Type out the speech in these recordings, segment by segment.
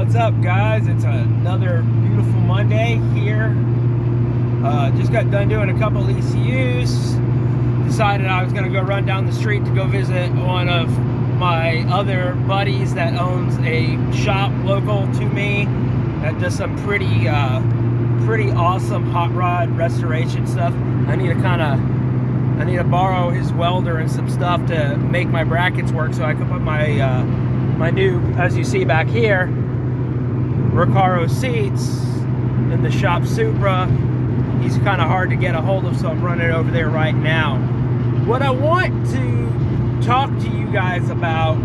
What's up, guys? It's another beautiful Monday here. Just got done doing a couple ECUs. Decided I was going to go run down the street to go visit one of my other buddies that owns a shop local to me that does some pretty awesome hot rod restoration stuff. I need to borrow his welder and some stuff to make my brackets work so I can put my my new, as you see back here, Recaro seats in the shop Supra. He's kind of hard to get a hold of, so I'm running over there right now. What I want to talk to you guys about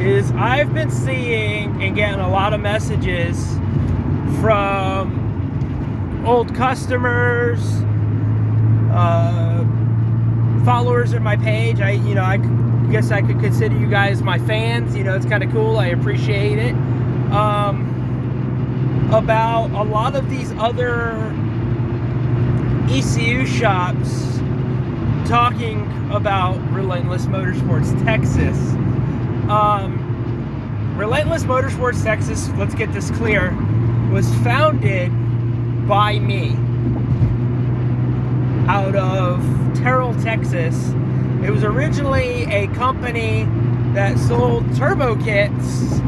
is I've been seeing and getting a lot of messages from old customers, followers of my page. I guess I could consider you guys my fans. It's kind of cool. I appreciate it. About a lot of these other ECU shops talking about Relentless Motorsports Texas. Relentless Motorsports Texas, let's get this clear, was founded by me out of Terrell, Texas. It was originally a company that sold turbo kits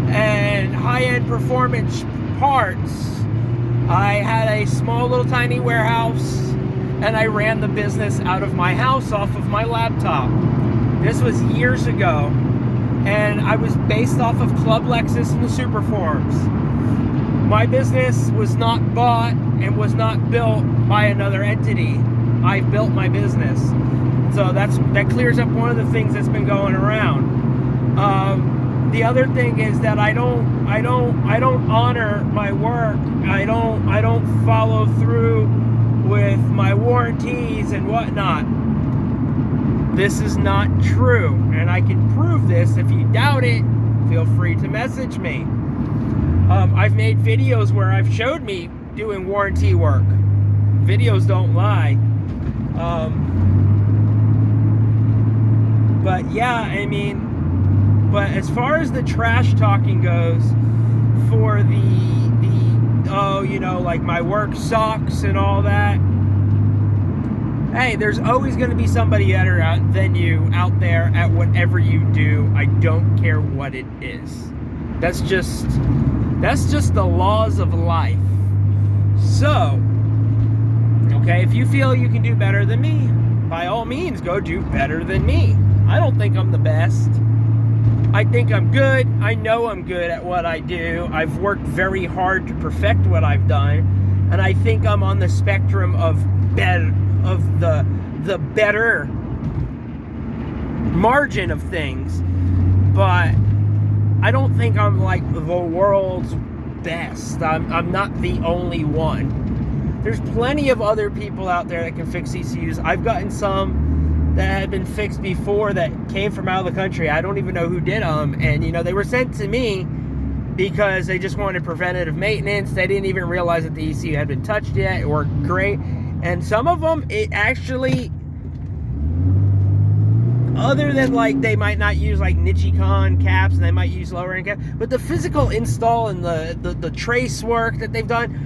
and high-end performance parts. I had a small little tiny warehouse and I ran the business out of my house off of my laptop. This was years ago, and I was based off of Club Lexus and the Super Forums. My business was not bought and was not built by another entity. I built my business. So that clears up one of the things that's been going around. The other thing is that I don't honor my work. I don't follow through with my warranties and whatnot. This is not true, and I can prove this. If you doubt it, feel free to message me. I've made videos where I've showed me doing warranty work. Videos don't lie. But yeah, but as far as the trash talking goes, for like my work sucks and all that, hey, there's always going to be somebody better than you out there at whatever you do. I don't care what it is. That's just the laws of life. So, okay, if you feel you can do better than me, by all means, go do better than me. I don't think I'm the best. I think I'm good. I know I'm good at what I do. I've worked very hard to perfect what I've done, and I think I'm on the spectrum of the better margin of things. But I don't think I'm like the world's best. I'm not the only one. There's plenty of other people out there that can fix ECUs. I've gotten some that had been fixed before that came from out of the country. I don't even know who did them, and they were sent to me because they just wanted preventative maintenance. They didn't even realize that the ECU had been touched yet. It worked great, and some of them, it actually, other than like they might not use like Nichicon caps and they might use lower end caps, but the physical install and the trace work that they've done,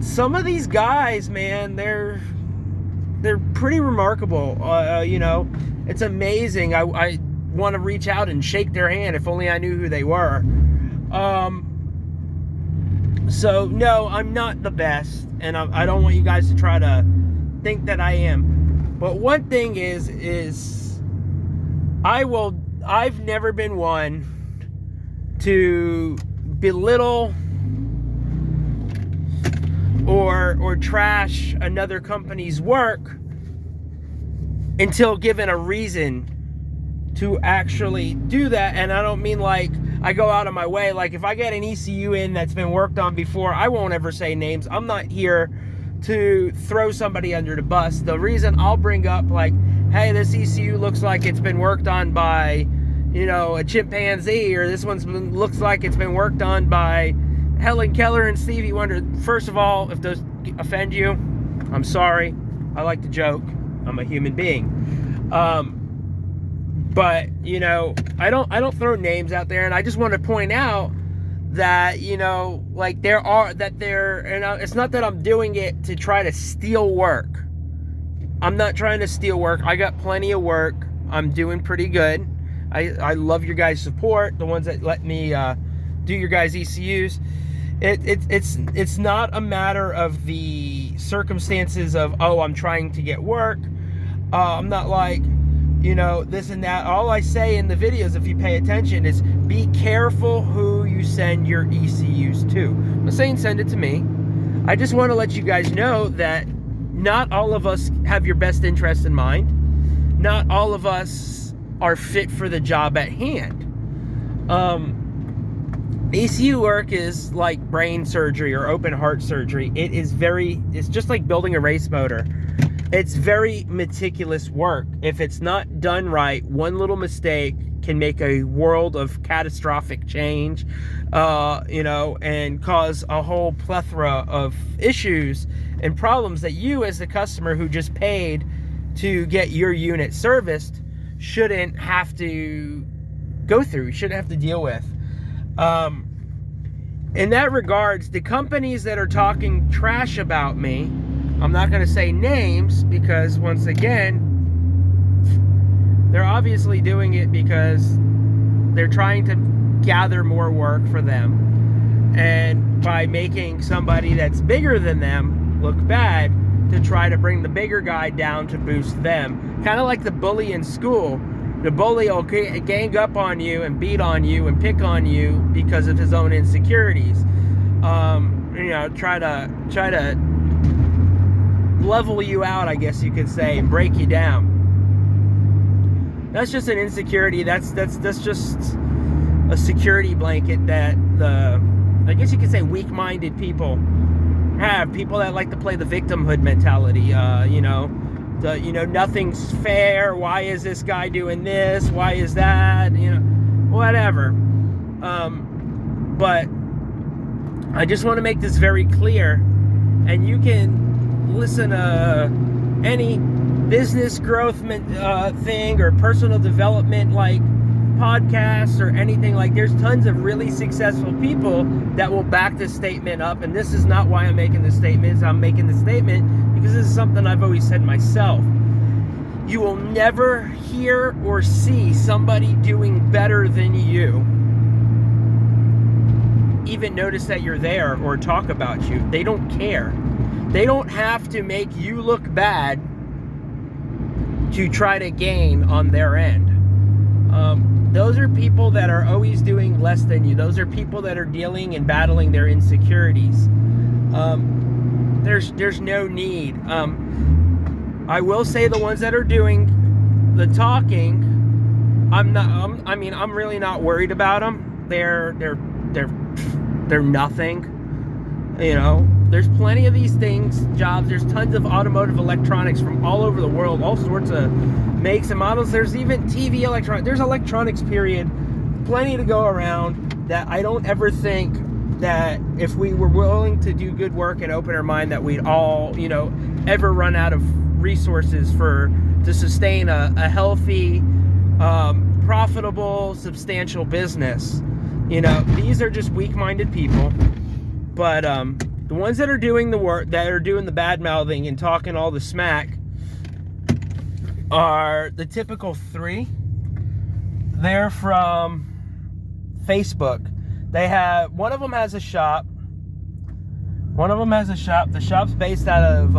some of these guys, man, they're pretty remarkable. It's amazing. I want to reach out and shake their hand if only I knew who they were. So no, I'm not the best, and I don't want you guys to try to think that I am. But one thing is I've never been one to belittle or trash another company's work until given a reason to actually do that. And I don't mean like I go out of my way. Like if I get an ECU in that's been worked on before, I won't ever say names. I'm not here to throw somebody under the bus. The reason I'll bring up like, hey, this ECU looks like it's been worked on by, a chimpanzee, or this looks like it's been worked on by Helen Keller and Stevie Wonder. First of all, if those offend you, I'm sorry. I like to joke. I'm a human being. But, you know, I don't throw names out there, and I just want to point out that, you know, like it's not that I'm doing it to try to steal work. I'm not trying to steal work. I got plenty of work. I'm doing pretty good. I love your guys' support, the ones that let me do your guys' ECUs. It's not a matter of the circumstances of, oh, I'm trying to get work. I'm not like, you know, this and that. All I say in the videos, if you pay attention, is be careful who you send your ECUs to. I'm not saying send it to me. I just want to let you guys know that not all of us have your best interest in mind. Not all of us are fit for the job at hand. ECU work is like brain surgery or open heart surgery. It's just like building a race motor. It's very meticulous work. If it's not done right, one little mistake can make a world of catastrophic change, you know, and cause a whole plethora of issues and problems that you as the customer who just paid to get your unit serviced shouldn't have to go through, shouldn't have to deal with. In that regards, the companies that are talking trash about me, I'm not going to say names because, once again, they're obviously doing it because they're trying to gather more work for them. And by making somebody that's bigger than them look bad, to try to bring the bigger guy down to boost them. Kind of like the bully in school. The bully will gang up on you and beat on you and pick on you because of his own insecurities. You know, try to level you out, I guess you could say, and break you down. That's just an insecurity. That's just a security blanket that I guess you could say weak-minded people have. People that like to play the victimhood mentality. You know, nothing's fair. Why is this guy doing this? Why is that? You know, whatever. But I just want to make this very clear, and you can listen to any business growth thing or personal development like podcasts or anything. Like, there's tons of really successful people that will back this statement up, and this is not why I'm making this statement. I'm making this statement because this is something I've always said myself. You will never hear or see somebody doing better than you even notice that you're there or talk about you. They don't care. They don't have to make you look bad to try to gain on their end. Those are people that are always doing less than you. Those are people that are dealing and battling their insecurities. There's no need. I will say the ones that are doing the talking, I'm really not worried about them. They're nothing. You know, there's plenty of these jobs. There's tons of automotive electronics from all over the world, all sorts of makes and models. There's even TV electronics. There's electronics, period. Plenty to go around. That I don't ever think that if we were willing to do good work and open our mind, that we'd all, you know, ever run out of resources to sustain a healthy, profitable, substantial business. You know, these are just weak-minded people. But the ones that are doing the work, that are doing the bad-mouthing and talking all the smack, are the typical three. They're from Facebook. One of them has a shop. The shop's based out of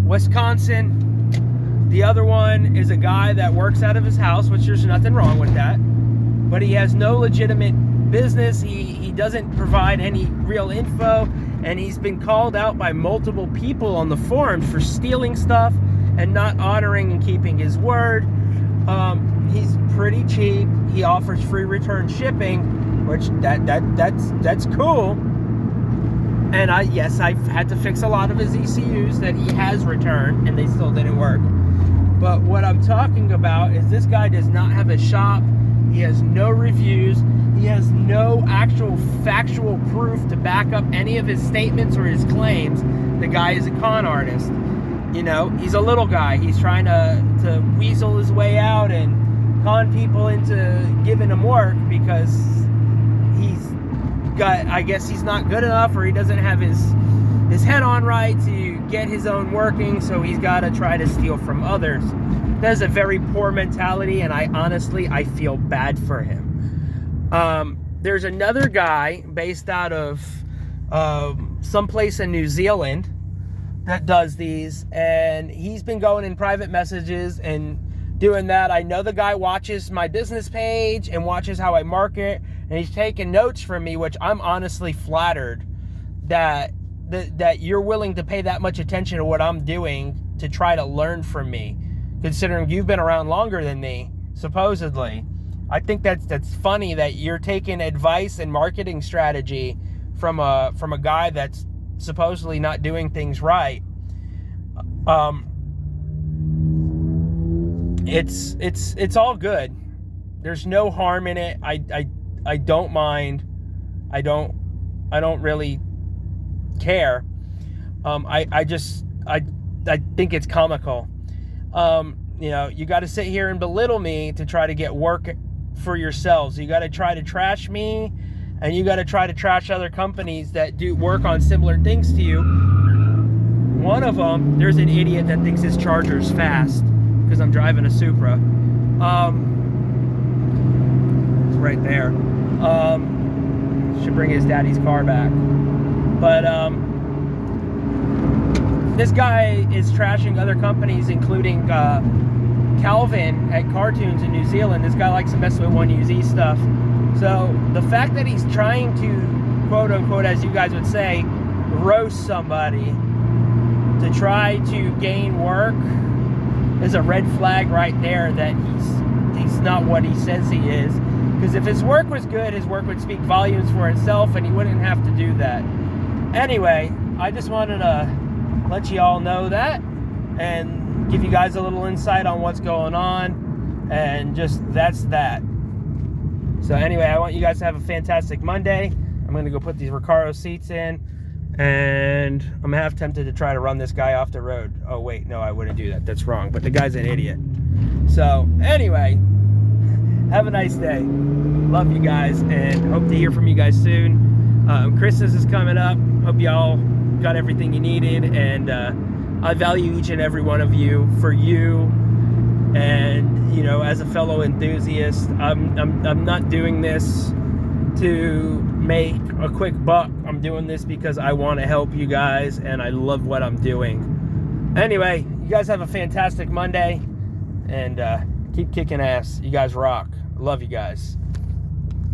Wisconsin. The other one is a guy that works out of his house, which there's nothing wrong with that. But he has no legitimate business. He doesn't provide any real info, and he's been called out by multiple people on the forums for stealing stuff and not honoring and keeping his word. He's pretty cheap. He offers free return shipping, which that's cool. And I've had to fix a lot of his ECUs that he has returned, and they still didn't work. But what I'm talking about is this guy does not have a shop. He has no reviews. He has no actual factual proof to back up any of his statements or his claims. The guy is a con artist. You know, he's a little guy. He's trying to weasel his way out and con people into giving him work because I guess he's not good enough, or he doesn't have his head on right to get his own working, so he's got to try to steal from others. That is a very poor mentality, and I feel bad for him. There's another guy based out of someplace in New Zealand that does these, and he's been going in private messages and doing that. I know the guy watches my business page and watches how I market, and he's taking notes from me, which I'm honestly flattered that you're willing to pay that much attention to what I'm doing to try to learn from me, considering you've been around longer than me, supposedly. I think that's funny that you're taking advice and marketing strategy from a guy that's supposedly not doing things right. It's all good. There's no harm in it. I don't mind. I don't really care. I think it's comical. You got to sit here and belittle me to try to get work for yourselves. You got to try to trash me, and you got to try to trash other companies that do work on similar things to you. One of them, there's an idiot that thinks his Charger's fast because I'm driving a Supra. It's right there. Should bring his daddy's car back. But this guy is trashing other companies, including Calvin at Cartoons in New Zealand. This guy likes to mess with 1UZ stuff. So the fact that he's trying to, quote unquote, as you guys would say, roast somebody to try to gain work is a red flag right there that he's not what he says he is. Because if his work was good, his work would speak volumes for itself, and he wouldn't have to do that. Anyway, I just wanted to let you all know that and give you guys a little insight on what's going on, and just that's that. So anyway, I want you guys to have a fantastic Monday. I'm going to go put these Recaro seats in, and I'm half tempted to try to run this guy off the road. Oh wait, no, I wouldn't do that. That's wrong, but the guy's an idiot. So anyway, have a nice day. Love you guys, and hope to hear from you guys soon. Christmas is coming up. Hope y'all got everything you needed, and I value each and every one of you for you. And as a fellow enthusiast, I'm not doing this to make a quick buck. I'm doing this because I want to help you guys, and I love what I'm doing. Anyway, you guys have a fantastic Monday, and keep kicking ass. You guys rock. Love you guys.